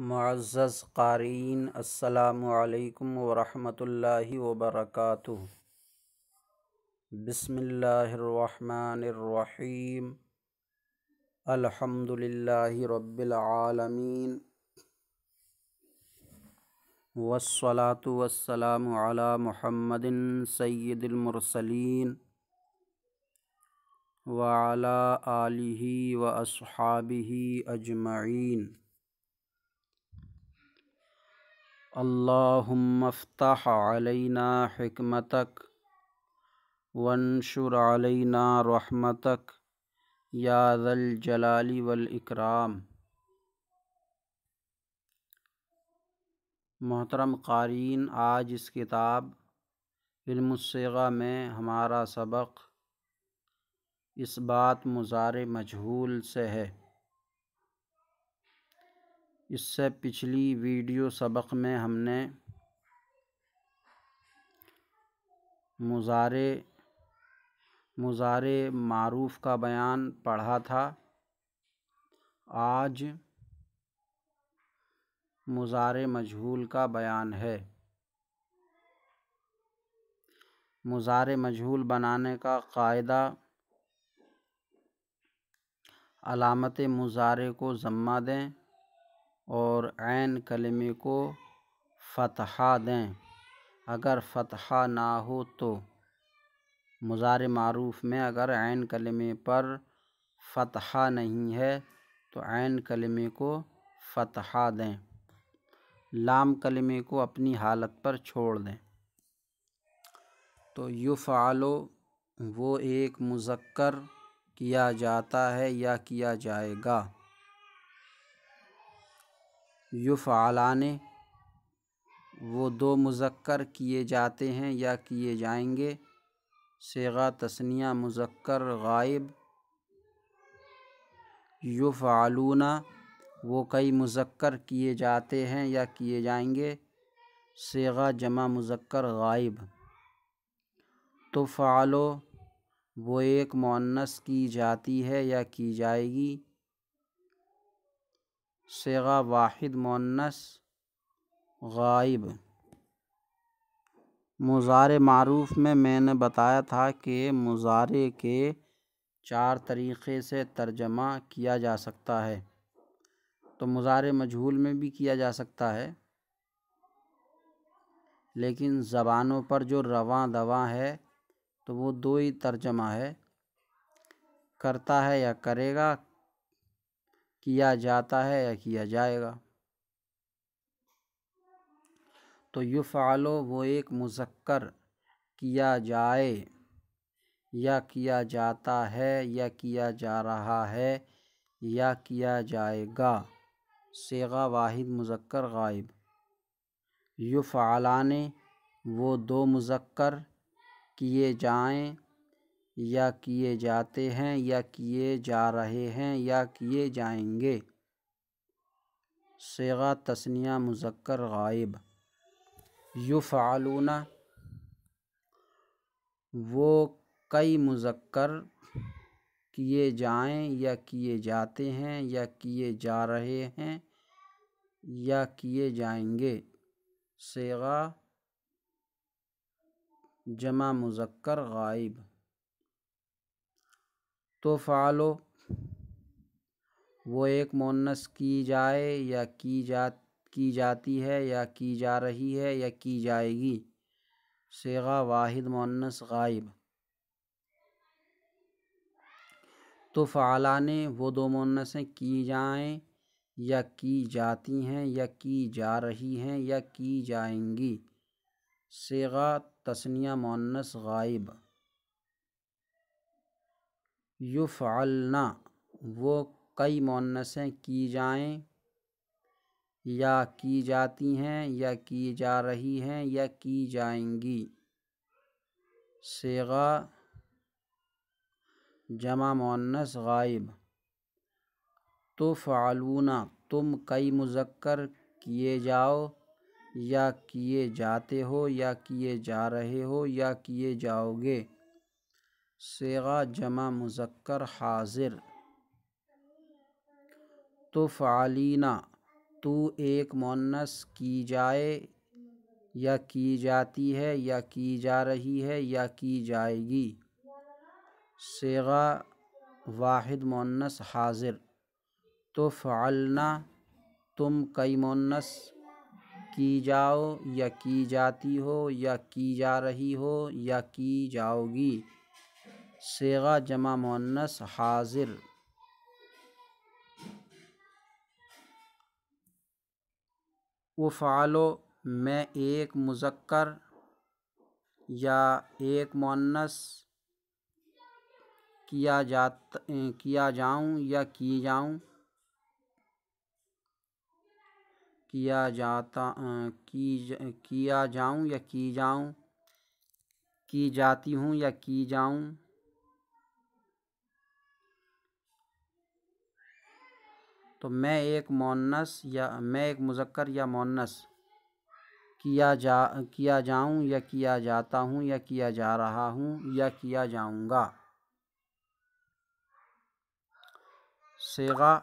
معزز قارئین، السلام علیکم ورحمۃ اللہ وبرکاتہ۔ بسم اللہ الرحمن الرحیم۔ الحمد للہ رب العالمین، والصلاة والسلام علی محمد سید المرسلین وعلی آلہ واصحابہ اجمعین۔ اللہم افتح علینا حکمتک وانشر علینا رحمتک یا ذا الجلال والاکرام۔ محترم قارئین، آج اس کتاب علم الصیغہ میں ہمارا سبق اثبات مضارع مجہول سے ہے۔ اس سے پچھلی ویڈیو سبق میں ہم نے مضارع معروف کا بیان پڑھا تھا۔ آج مضارع مجہول کا بیان ہے۔ مضارع مجہول بنانے کا قاعدہ: علامت مضارع کو ضمہ دیں اور عین کلمے کو فتحہ دیں۔ اگر فتحہ نہ ہو تو مضارع معروف میں اگر عین کلمے پر فتحہ نہیں ہے تو عین کلمے کو فتحہ دیں، لام کلمے کو اپنی حالت پر چھوڑ دیں۔ تو یفعل وہ ایک مذکر کیا جاتا ہے یا کیا جائے گا۔ یفعلان وہ دو مذکر کیے جاتے ہیں یا کیے جائیں گے۔ صیغہ تثنیہ مذکر غائب۔ یفعلون وہ کئی مذکر کیے جاتے ہیں یا کیے جائیں گے۔ صیغہ جمع مذکر غائب۔ تفعل وہ ایک مؤنث کی جاتی ہے یا کی جائے گی۔ صیغہ واحد مؤنث غائب۔ مضارع معروف میں نے بتایا تھا کہ مضارع کے 4 طریقے سے ترجمہ کیا جا سکتا ہے، تو مضارع مجہول میں بھی کیا جا سکتا ہے، لیکن زبانوں پر جو رواں دواں ہے تو وہ 2 ہی ترجمہ ہے: کرتا ہے یا کرے گا، کیا جاتا ہے یا کیا جائے گا۔ تو یفعل وہ ایک مذکر کیا جائے یا کیا جاتا ہے یا کیا جا رہا ہے یا کیا جائے گا۔ صیغہ واحد مذکر غائب۔ یفعلان وہ 2 مذکر کیے جائیں یا کیے جاتے ہیں یا کیے جا رہے ہیں یا کیے جائیں گے۔ صیغہ تثنیہ مذکر غائب۔ یفعلون وہ کئی مذکر کیے جائیں یا کیے جاتے ہیں یا کیے جا رہے ہیں یا کیے جائیں گے۔ صیغہ جمع مذکر غائب۔ تفعل وہ ایک مؤنث کی جائے یا کی جاتی ہے یا کی جا رہی ہے یا کی جائے گی۔ صیغہ واحد مؤنث غائب۔ تفعلان وہ 2 مؤنثیں کی جائیں یا کی جاتی ہیں یا کی جا رہی ہیں یا کی جائیں گی۔ صیغہ تثنیہ مؤنث غائب۔ یفعلن وہ کئی مؤنثیں کی جائیں یا کی جاتی ہیں یا کی جا رہی ہیں یا کی جائیں گی۔ صیغہ جمع مؤنث غائب۔ تفعلون تم کئی مذکر کیے جاؤ یا کیے جاتے ہو یا کیے جا رہے ہو یا کیے جاؤ گے۔ صیغہ جمع مذکر حاضر۔ تفعلین تو ایک مؤنث کی جائے یا کی جاتی ہے یا کی جا رہی ہے یا کی جائے گی۔ صیغہ واحد مؤنث حاضر، تفعلنا تم کئی مؤنث کی جاؤ یا کی جاتی ہو یا کی جا رہی ہو یا کی جاؤ گی۔ صیغہ جمع مؤنث حاضر، افعلو میں ایک مذکر یا ایک مؤنث کیا جاؤں یا کی جاؤں، کیا جاؤں یا کی جاؤں، کی جاتی ہوں یا کی جاؤں۔ تو میں ایک مذکر یا مؤنث کیا جاؤں یا کیا جاتا ہوں یا کیا جا رہا ہوں یا کیا جاؤں گا۔ صیغہ